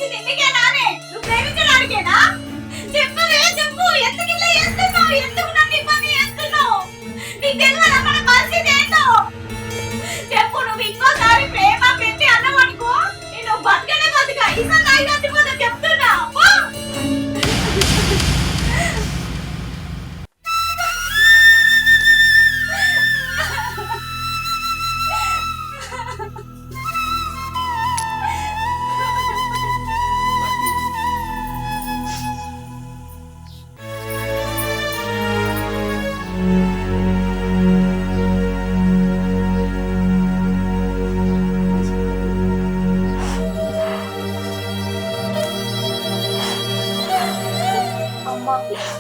వచ్చింది నీకేనానే? నువ్వు ప్రేమించడానికేనా? చెప్పవే చెప్పు. ఎందుకు ఇట్లా చేస్తున్నావు? ఎందుకు నన్ను ఇబ్బంది చేస్తున్నావు? నీకు తెలియదా మన పరిస్థితి ఏంటో? చెప్పు. నువ్వు ఇంకోసారి ప్రేమ పెట్టి అన్నవనుకో నేను బతకనే బతక. ఈసారి నాకు చచ్చిపోతా చెప్తున్నా.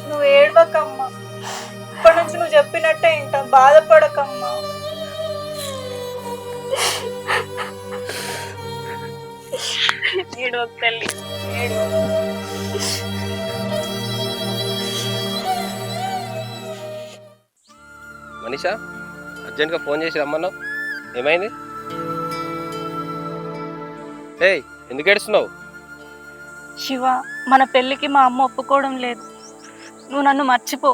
నువ్వు ఏడవకమ్మా. ఇప్పటి నుంచి నువ్వు చెప్పినట్టే ఇంట బాధపడకమ్మా. ఏడవక తల్లి, ఏడవ. మనీషా, అర్జెంట్గా ఫోన్ చేసి రమ్మన్నావు, ఏమైంది? ఏయ్, ఎందుకు ఏడుస్తున్నావు? శివ, మన పెళ్ళికి మా అమ్మ ఒప్పుకోవడం లేదు. నువ్వు నన్ను మర్చిపో.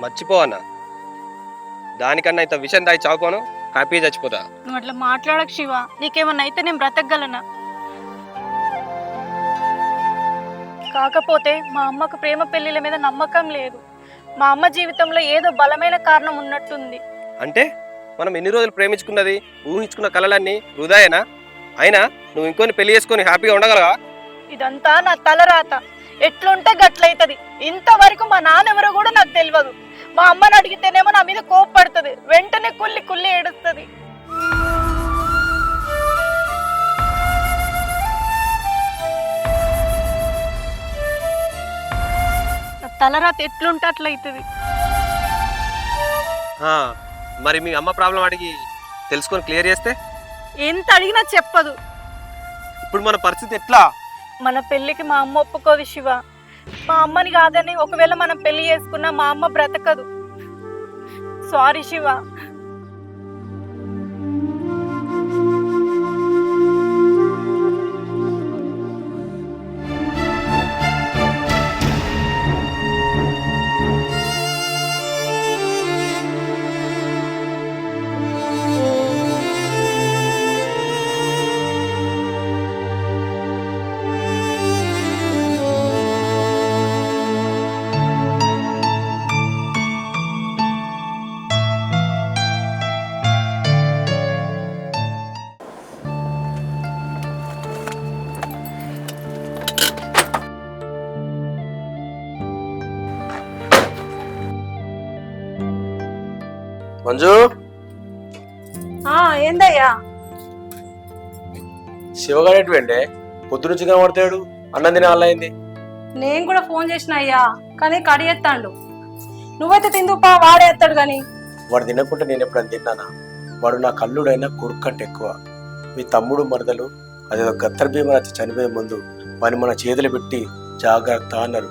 మర్చిపో అన్న. దానికన్నా ఇంత విషయం దాయి చావుకోను, హ్యాపీ చచ్చిపోతా. నువ్వు అట్లా మాట్లాడకు శివ. నీకేమన్నా అయితే నేను బ్రతకగలనా? కాకపోతే మా అమ్మకు ప్రేమ పెళ్లిల మీద నమ్మకం లేదు. మా అమ్మ జీవితంలో ఏదో బలమైన కారణం ఉన్నట్టుంది. అంటే మనం ఎన్ని రోజులు ప్రేమించుకున్నది, ఊహించుకున్న కలలన్నీ వృధాయేనా? అయినా నువ్వు ఇంకొని పెళ్లి చేసుకొని హ్యాపీగా ఉండగలవా? ఇదంతా నా తలరాత. ఎట్లుంటే గట్లయితది. ఇంతవరకు మా నాన్నెవరో కూడా నాకు తెలియదు. మా అమ్మని అడిగితేనేమో నా మీద కోపడుతుంది. వెంటనే కుల్లి కుల్లి ఏడుస్తుంది. తలరాత ఎట్లుంటే అట్లయితది. మరి మీ అమ్మ ప్రాబ్లం అడిగి తెలుసుకొని క్లియర్ చేస్తే? ఎంత అడిగినా చెప్పదు. ఇప్పుడు మన పరిస్థితి ఎట్లా? మన పెళ్ళికి మా అమ్మ ఒప్పుకోదు శివ. మా అమ్మని కాదని ఒకవేళ మనం పెళ్లి చేసుకున్నా మా అమ్మ బ్రతకదు. సారీ శివ. మంజు, ఏందయ్యా? శివగాడు వెంటే పొద్దు నుంచి కనబడతాడు. అన్నం తినే వాళ్ళ అయింది. నేను కూడా ఫోన్ చేసిన అయ్యా, కానీ కడిగేస్తాడు. నువ్వైతే తిందుపా, వాడేస్తాడు. కానీ వాడు తినకుంటే నేను ఎప్పుడైనా తిన్నానా? వాడు నా కల్లుడైనా కొడుకు కంటే ఎక్కువ. మీ తమ్ముడు మరదలు అదేదో గత్తర్ భీమ వచ్చి చనిపోయే ముందు వాని మన చేతులు పెట్టి జాగ్రత్త అన్నారు.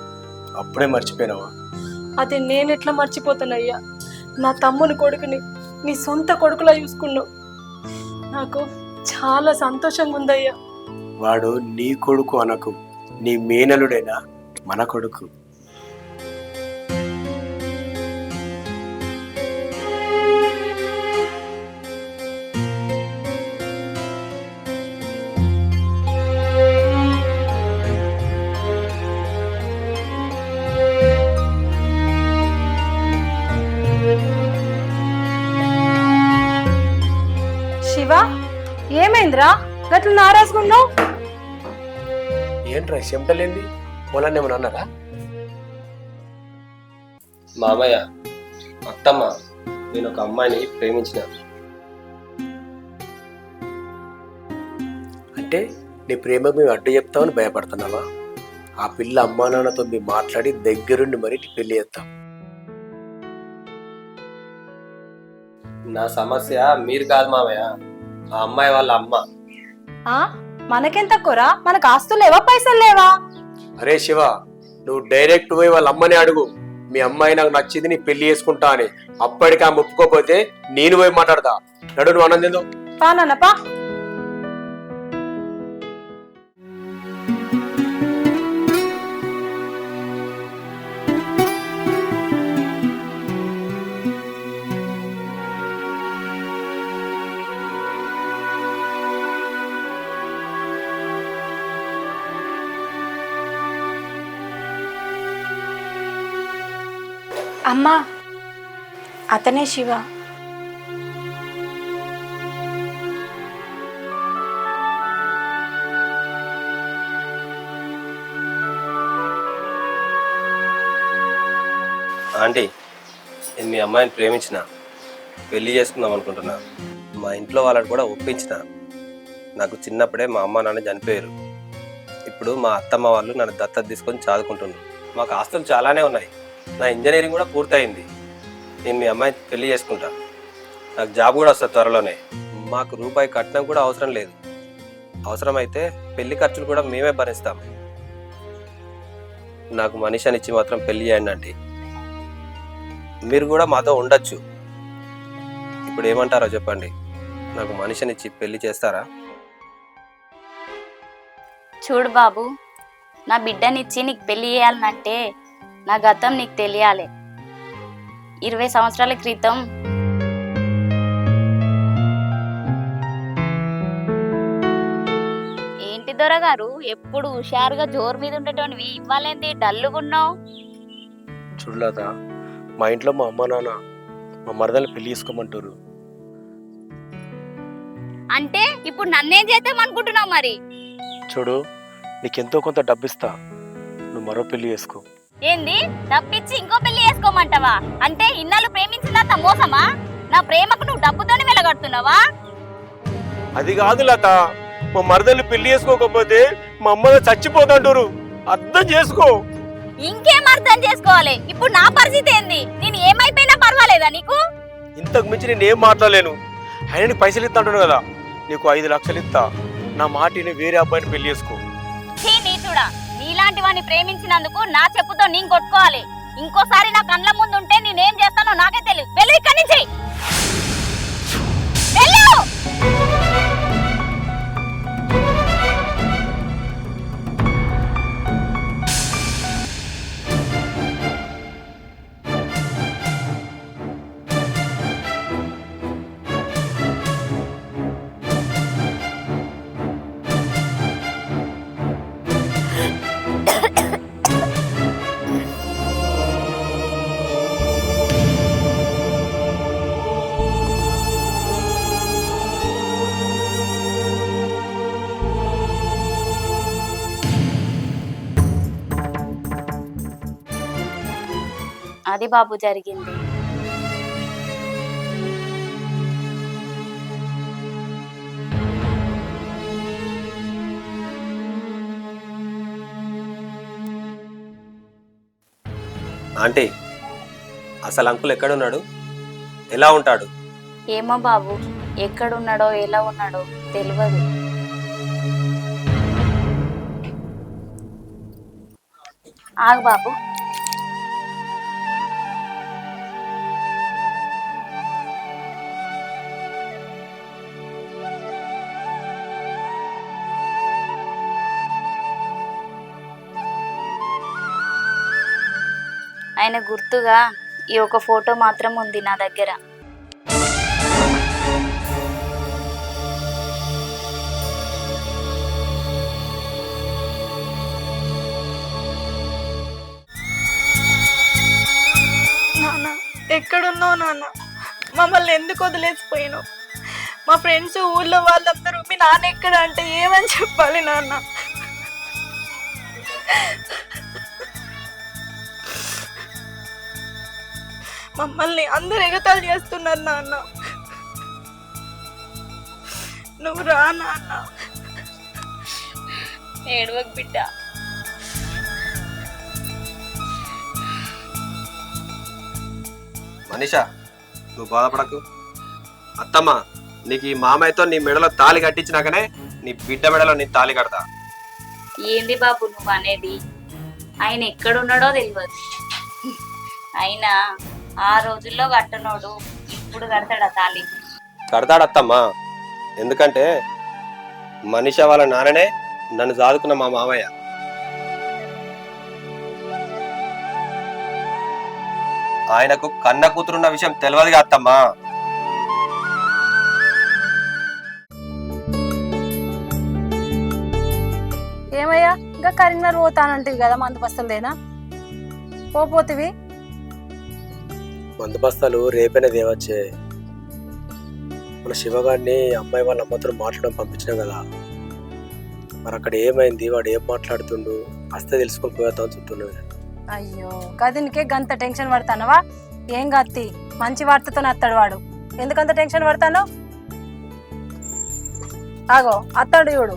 అప్పుడే మర్చిపోయినావా? అది నేను ఎట్లా మర్చిపోతానయ్యా? నా తమ్ముని కొడుకుని నీ సొంత కొడుకులా చూసుకున్నావు. నాకు చాలా సంతోషంగా ఉందయ్యా. వాడు నీ కొడుకు అనకు, నీ మేనలుడైనా మన కొడుకు. శివ, ఏమైందిరా గట్ల నారాజుకున్నావు? ఏంట్రా చెమటలేంది? పొలాన్ని ఏమన్నా అన్నారా? మామయ్య, అత్తమ్మ, నేను ఒక అమ్మాయిని ప్రేమించిన. అంటే నీ ప్రేమకు మేము అడ్డు చెప్తామని భయపడుతున్నావా? ఆ పిల్ల అమ్మా నాన్నతో మేము మాట్లాడి దగ్గరుండి మరి పెళ్లి చేస్తాం. నా సమస్య మీరు కాదు మామయ్య, ఆ అమ్మాయి వాళ్ళ అమ్మ. మనకేం తక్కువరా? మనకు ఆస్తులు లేవా, పైసలు లేవా? అరే శివ, నువ్వు డైరెక్ట్ పోయి వాళ్ళ అమ్మని అడుగు, మీ అమ్మాయి నాకు నచ్చింది, నీ పెళ్లి చేసుకుంటా అని. అప్పటికి ఆమె ఒప్పుకోపోతే నేను పోయి మాట్లాడతా. నడు, నువ్వు అన్నం తిందు. పానప్పా. అమ్మా, అతనే శివ. ఆంటీ, నేను మీ అమ్మాయిని ప్రేమించిన, పెళ్లి చేసుకుందాం అనుకుంటున్నా. మా ఇంట్లో వాళ్ళని కూడా ఒప్పించిన. నాకు చిన్నప్పుడే మా అమ్మ నాన్న చనిపోయారు. ఇప్పుడు మా అత్తమ్మ వాళ్ళు నన్ను దత్తత తీసుకొని చదువుకుంటున్నారు. మాకు ఆస్తులు చాలానే ఉన్నాయి. నా ఇంజనీరింగ్ కూడా పూర్తయింది. నేను మీ అమ్మాయిని పెళ్లి చేసుకుంటా. నాకు జాబ్ కూడా వస్తుంది త్వరలోనే. మాకు రూపాయి కట్నం కూడా అవసరం లేదు. అవసరమైతే పెళ్లి ఖర్చులు కూడా మేమే భరిస్తాం. నాకు మనిషిని ఇచ్చి మాత్రం పెళ్లి చేయండి ఆంటీ. మీరు కూడా మాతో ఉండొచ్చు. ఇప్పుడు ఏమంటారో చెప్పండి. నాకు మనిషినిచ్చి పెళ్లి చేస్తారా? చూడు బాబు, నా బిడ్డనిచ్చి నీకు పెళ్లి చేయాలనంటే నా గతం నీకు తెలియాలి. 20 సంవత్సరాల క్రితం ఏంటి దొరగారు, ఎప్పుడు హుషారుగా జోరు మీద ఉండేటోనివి ఇవ్వాలేంది డల్లుగున్నావు? చూడలేద, మా ఇంట్లో మా అమ్మ నాన్న మా మరదల్ని పెళ్లి చేసుకోమంటారు. అంటే ఇప్పుడు నన్నేం చేద్దాం అనుకుంటున్నావు? మరి చూడు, నీకెంతో కొంత డబ్బిస్తా, నువ్వు మరో పెళ్లి చేసుకో. ఏంది, డబ్బిచ్చి ఇంకో పెళ్లి చేసుకోమంటావా? అంటే ఇన్నాళ్ళు ప్రేమించినంత మోసమా? నా ప్రేమకు నువ్వు డబ్బుతోనే వెలగడుతున్నావా? అది కాదు లత, మా మరదల్ని పెళ్లి చేసుకోకపోతే మా అమ్మ చచ్చిపోతాంటారు. అర్థం చేసుకో. ఇంకేం అర్థం చేసుకోవాలి? ఇప్పుడు నా పరిస్థితి ఏంది? నేను ఏమైపోయినా పర్వాలేదా నీకు? ఇంతకు మించి నేను ఏం మాట్లాడలేను. ఆయన నీకు పైసలు ఇస్తా అంటాడు కదా, నీకు 5 లక్షలు ఇస్తా, నా మాటిని వేరే అబ్బాయిని పెళ్లి చేసుకో. నీచుడా, నీలాంటి వాడిని ప్రేమించినందుకు నా చెప్పుతో నేను కొట్టుకోవాలి. ఇంకోసారి నా కళ్ళ ముందు ఉంటే నేనేం చేస్తానో నాకే తెలియదు. వెళ్ళు ఇక్కడి నుంచి, వెళ్ళు. అది బాబు జరిగింది. ఆంటీ, అసలు అంకుల్ ఎక్కడున్నాడు? ఎలా ఉంటాడు? ఏమో బాబు, ఎక్కడున్నాడో ఎలా ఉన్నాడో తెలియదు. ఆగు బాబు. ఆయన గుర్తుగా ఈ ఒక ఫోటో మాత్రం ఉంది నా దగ్గర. నాన్న, ఎక్కడున్నావు నాన్న? మమ్మల్ని ఎందుకు వదిలేసిపోయాను? మా ఫ్రెండ్స్, ఊళ్ళో వాళ్ళందరూ మీ నాన్న ఎక్కడ అంటే ఏమని చెప్పాలి నాన్న? మమ్మల్ని అందరు ఎగతాళి చేస్తున్నారు నాన్న. నువ్వు రా నాన్న. ఏడవకు బిడ్డ. మనీషా, నువ్వు బాధపడకు. అత్తమ్మ, నీకు ఈ మామయ్యతో నీ మెడలో తాళి కట్టించినాకనే నీ బిడ్డ మెడలో నీ తాళి కడతా. ఏంది బాబు నువ్వు అనేది? ఆయన ఎక్కడున్నాడో తెలియదు. అయినా ఆ రోజుల్లో కట్టనోడు ఇప్పుడు కడతాడా తాళి? కడతాడత్తమ్మా. ఎందుకంటే మనీషా వాళ్ళ నాన్ననే నన్ను సాదుకున్న మా మామయ్య. ఆయనకు కన్న కూతురున్న విషయం తెలియదుగా అత్తమ్మా. ఏమయ్యా, ఇంకా కరీంనగర్ పోతానంటివి కదా, మందు బస్తలదేనా పోపోతివి? మందు బస్తాలు రేపైనా దేవచ్చే. మన శివగాడిని అమ్మాయి వాళ్ళ అమ్మతో మాట్లాడడం పంపించినాం కదా, మరి అక్కడ ఏమైంది, వాడు ఏం మాట్లాడుతుండు అస్తే తెలుసుకొని పోతామని చెప్తున్నాడు. అయ్యో గదినికే గంత టెన్షన్ పడతానవా? ఏం గత్తి మంచి వార్తతో అత్తాడు వాడు, ఎందుకంత టెన్షన్ పడతాను? ఆగో అత్తాడు చూడు.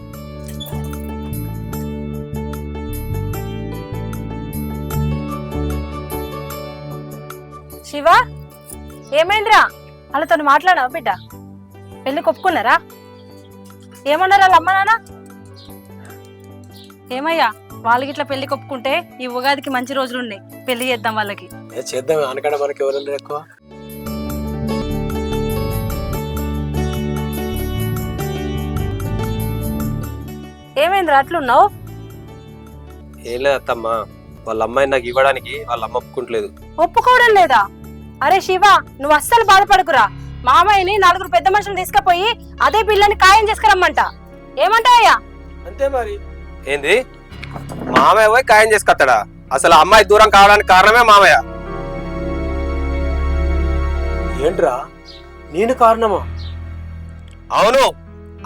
శివ ఏమైందిరా? వాళ్ళతో మాట్లాడావా బిడ్డ? పెళ్లి ఒప్పుకున్నారా? ఏమన్నారా వాళ్ళ అమ్మ నాన్న? ఏమయ్యా వాళ్ళకి ఇట్లా పెళ్లి ఒప్పుకుంటే ఈ ఉగాదికి మంచి రోజులు ఉన్నాయి, పెళ్లి చేద్దాం వాళ్ళకి. చేద్దాం అనకడ మనకి ఎవరు ఎక్కువ. ఏమైందిరా అట్లున్నావు? ఏం లేదు అత్తమ్మ, వాళ్ళ అమ్మాయిని నాకు ఇవ్వడానికి వాళ్ళ అమ్మ ఒప్పుకుంటలేదు. ఒప్పుకోవడం లేదా? అరే శివ నువ్వు అస్సలు బాధపడకురా, మామయ్యని 4 పెద్ద మనుషులు తీసుకుపోయి అదే పిల్లని ఖాయం చేసుకురమ్మంట. ఏమంటావయ్యా? అంతే మరి. ఏంది మామయ్య పోయి ఖాయం చేసుకొస్తాడా? అసలు ఆ అమ్మాయి దూరం కావడానికి కారణమే మామయ్య. ఏంట్రా నేను కారణమా? అవును,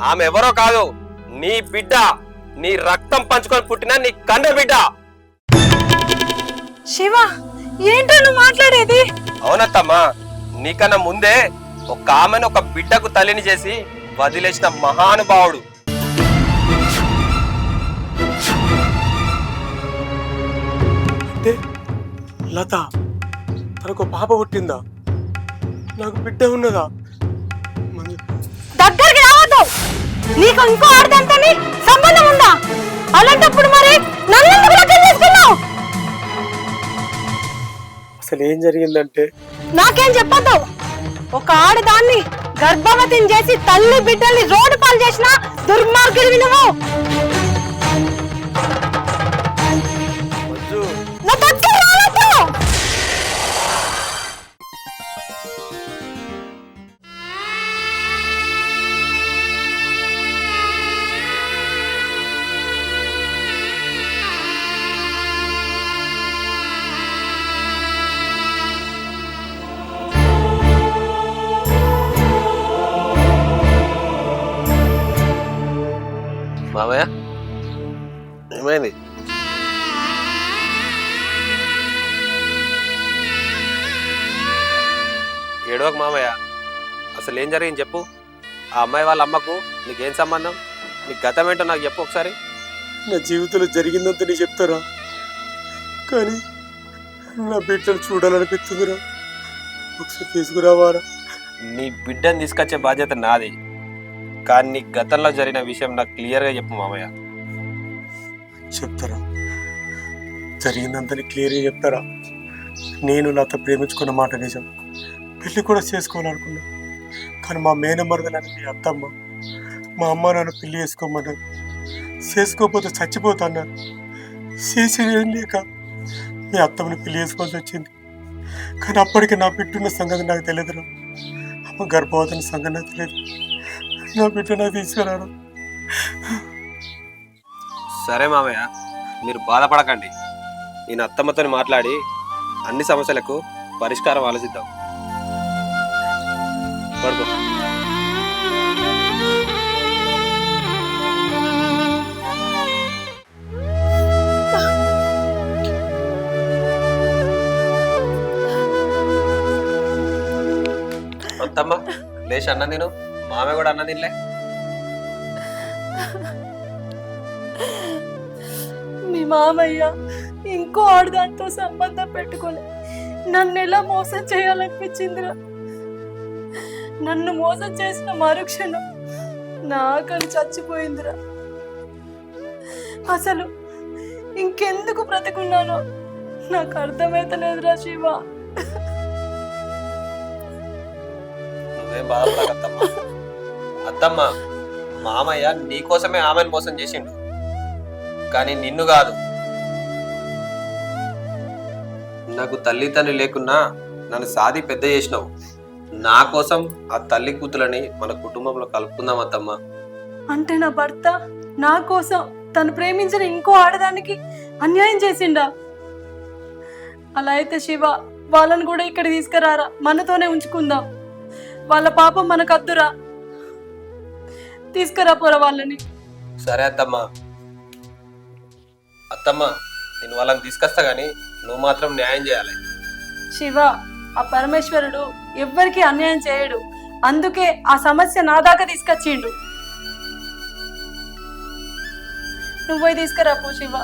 ఆమె ఎవరో కాదు, నీ బిడ్డ, నీ రక్తం పంచుకొని పుట్టిన నీ కండ బిడ్డ. శివ ఏంటో నువ్వు మాట్లాడేది? అవునత్తమ్మా, నీకన్నా ముందే ఒక ఆమెను ఒక బిడ్డకు తల్లిని చేసి వదిలేసిన మహానుభావుడు. అంటే లత తనకు పాప పుట్టిందా? నాకు బిడ్డ ఉన్నదా? దగ్గరికి రావద్దు, నీకు ఇంకో ఆడదంతో సంబంధం ఉందా? అలాంటప్పుడు మరి నన్నెందుకు లగ్నం చేసుకున్నావు? అసలు ఏం జరిగిందంటే నాకేం చెప్పొద్దు. ఒక ఆడదాన్ని గర్భవతిని చేసి తల్లి బిడ్డల్ని రోడ్డు పాలు చేసిన దుర్మార్గుడివి నువ్వు. మంజు, నా దగ్గర రావద్దు. మామయ్య ఏమైంది? ఏడవకు మామయ్య, అసలు ఏం జరిగింది చెప్పు. ఆ అమ్మాయి వాళ్ళ అమ్మకు నీకేం సంబంధం? నీ గతం ఏంటో నాకు చెప్పు ఒకసారి. నా జీవితంలో జరిగిందంతా నీ చెప్తారా, కానీ నా బిడ్డను చూడాలనిపిస్తుందిరా. ఒకసారి తీసుకురావారా? నీ బిడ్డను తీసుకొచ్చే బాధ్యత నాది, కానీ నీ గతంలో జరిగిన విషయం నాకు క్లియర్గా చెప్పు మామయ్య. చెప్తారా? జరిగిందంతా క్లియర్గా చెప్తారా? నేను లత ప్రేమించుకున్న మాట నిజం, పెళ్లి కూడా చేసుకోవాలనుకున్నా. కానీ మా మేనమరదలని మీ అత్తమ్మ మా అమ్మ నాన్న పెళ్లి చేసుకోమన్నారు. చేసుకోకపోతే చచ్చిపోతా అన్నారు. చేసేది ఏం లేక మీ అత్తమ్మని పెళ్లి చేసుకోవాల్సి వచ్చింది. కానీ అప్పటికి నా బిడ్డున్న సంగతి నాకు తెలియదురా. అమ్మ గర్భవతిని సంగతి నాకు తెలియదు. నా బిడ్డ నాకు తీసుకురాడు. సరే మామయ్య, మీరు బాధపడకండి. నేను అత్తమ్మతో మాట్లాడి అన్ని సమస్యలకు పరిష్కారం ఆలోచిద్దాం. పడుకో. అత్తమ్మ లేచి అన్నం తిను. మామయ్య కూడా అన్నం తినలే. మీ మామయ్య ఇంకో ఆడదాంతో సంబంధం పెట్టుకోలే నన్ను ఎలా మోసం చేయాలనిపించిందిరా. నన్ను మోసం చేసిన మరుక్షణం నా ఆకలి చచ్చిపోయిందిరా. అసలు ఇంకెందుకు బ్రతుకున్నానో నాకు అర్థమైతలేదురా శివ. నువ్వేం బాధపడకత్తమ్మా. అత్తమ్మ, మామయ్య నీకోసమే ఆమెను మోసం చేసిండు, కానీ నిన్ను కాదు. నాకు తల్లి తండ్రి లేకున్నా నన్ను సాది పెద్ద చేసినావు. నా కోసం ఆ తల్లి కూతులని మన కుటుంబంలో కలుపుకుందాం అత్తమ్మ. అంటే నా భర్త నా కోసం తను ప్రేమించిన ఇంకో ఆడదానికి అన్యాయం చేసిండా? అలా అయితే శివ వాళ్ళని కూడా ఇక్కడ తీసుకురారా, మనతోనే ఉంచుకుందాం. వాళ్ళ పాపం మనకు అద్దురా. తీసుకురా పోరా వాళ్ళని. సరే అత్తమ్మ. అత్తమ్మ, నేను వాళ్ళని తీసుకొస్తా కానీ నువ్వు మాత్రం న్యాయం చేయాలి. శివ, ఆ పరమేశ్వరుడు ఎవ్వరికి అన్యాయం చేయడు. అందుకే ఆ సమస్య నా దాకా తీసుకొచ్చిండు. నువ్వు పోయి తీసుకురా పో శివ.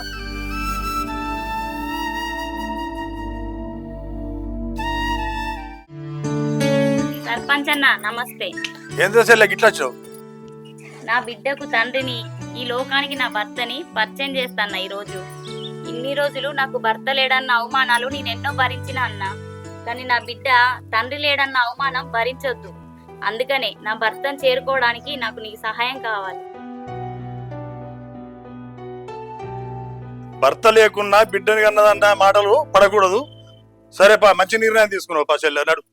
సర్పంచ్ అన్న నమస్తే. ఏం చేసే గిట్లా వచ్చావు? నా బిడ్డకు తండ్రిని, ఈ లోకానికి నా భర్తని పరిచయం చేస్తాన్న ఈ రోజు. ఇన్ని రోజులు నాకు భర్త లేడన్న అవమానాలు నేనెన్నో భరించిన అన్న, కానీ నా బిడ్డ తండ్రి లేడన్న అవమానం భరించొద్దు. అందుకనే నా భర్తను చేరుకోవడానికి నాకు నీకు సహాయం కావాలి. భర్త లేకున్నా బిడ్డని కన్నదన్న మాటలు పడకూడదు. సరేపా, మంచి నిర్ణయం తీసుకున్నావు పా చెల్లె. నడు.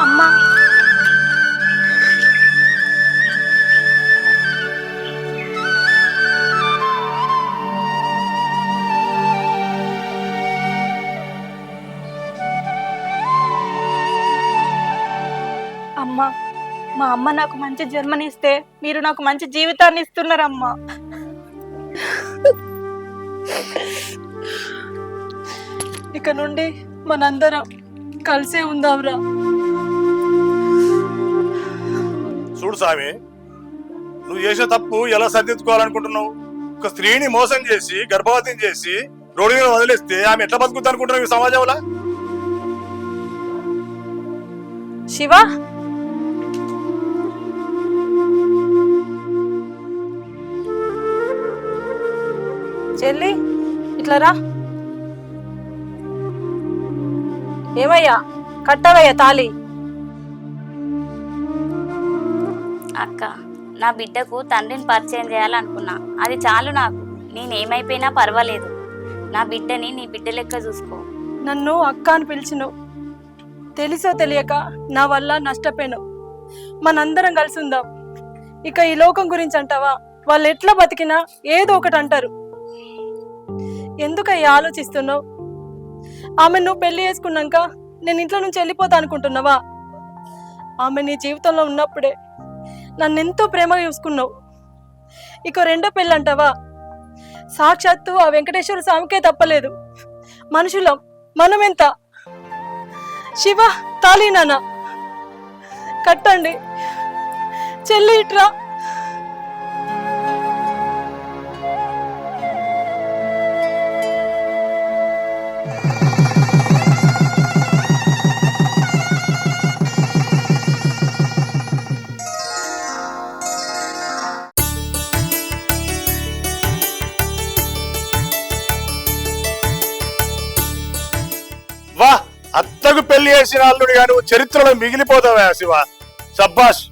అమ్మా, అమ్మా, మా అమ్మ నాకు మంచి జన్మనిస్తే మీరు నాకు మంచి జీవితాన్ని ఇస్తున్నారమ్మా. ఇక నుండి మనందరం కలిసే ఉందాంరా. చూడు స్వామి, నువ్వు చేసిన తప్పు ఎలా సరిదిద్దుకోవాలనుకుంటున్నావు? ఒక స్త్రీని మోసం చేసి గర్భవతిని చేసి రోడ్డు మీద వదిలేస్తే ఆమె ఎట్లా బతుకుతా అనుకుంటున్నావు ఈ సమాజంలో? శివ, చెల్లి ఇట్లా రా. ఏమయ్యా, కట్టవయ్యా తాళి. అక్క, నా బిడ్డకు తండ్రిని పరిచయం చేయాలనుకున్నా. అది చాలు నాకు. నేనేమైపోయినా పర్వాలేదు. నా బిడ్డని నీ బిడ్డ లెక్క చూసుకో. నన్ను అక్క అని పిలిచిను, తెలిసో తెలియక నా వల్ల నష్టపోయాను. మనందరం కలిసి ఉందాం. ఇక ఈ లోకం గురించి అంటావా? వాళ్ళు ఎట్లా బతికినా ఏదో ఒకటి అంటారు. ఎందుకయ్యా ఆలోచిస్తున్నావు? ఆమె నువ్వు పెళ్లి చేసుకున్నాక నేను ఇంట్లో నుంచి వెళ్ళిపోతా అనుకుంటున్నావా? ఆమె నీ జీవితంలో ఉన్నప్పుడే నన్ను ఎంతో ప్రేమగా చూసుకున్నావు. ఇక రెండో పెళ్ళి అంటావా? సాక్షాత్తు ఆ వెంకటేశ్వర స్వామికే తప్పలేదు. మనుషులం మనం ఎంత. శివ, తాళి నాన్న కట్టండి. చెల్లి ఇట్రా. వా, అత్తకు పెళ్లి చేసిన అల్లుడు గాని చరిత్రలో మిగిలిపోతావా శివ. సబ్బాష్.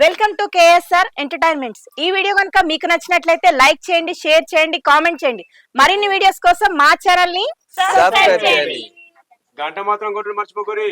Welcome to KSR entertainments. ఈ వీడియో కనుక మీకు నచ్చినట్లయితే లైక్ చేయండి, షేర్ చేయండి, కామెంట్ చేయండి. మరిన్ని వీడియోస్ కోసం మా ఛానల్ ని సబ్స్క్రైబ్ చేయండి. గంట మాత్రం కొట్టడం మర్చిపోకరి.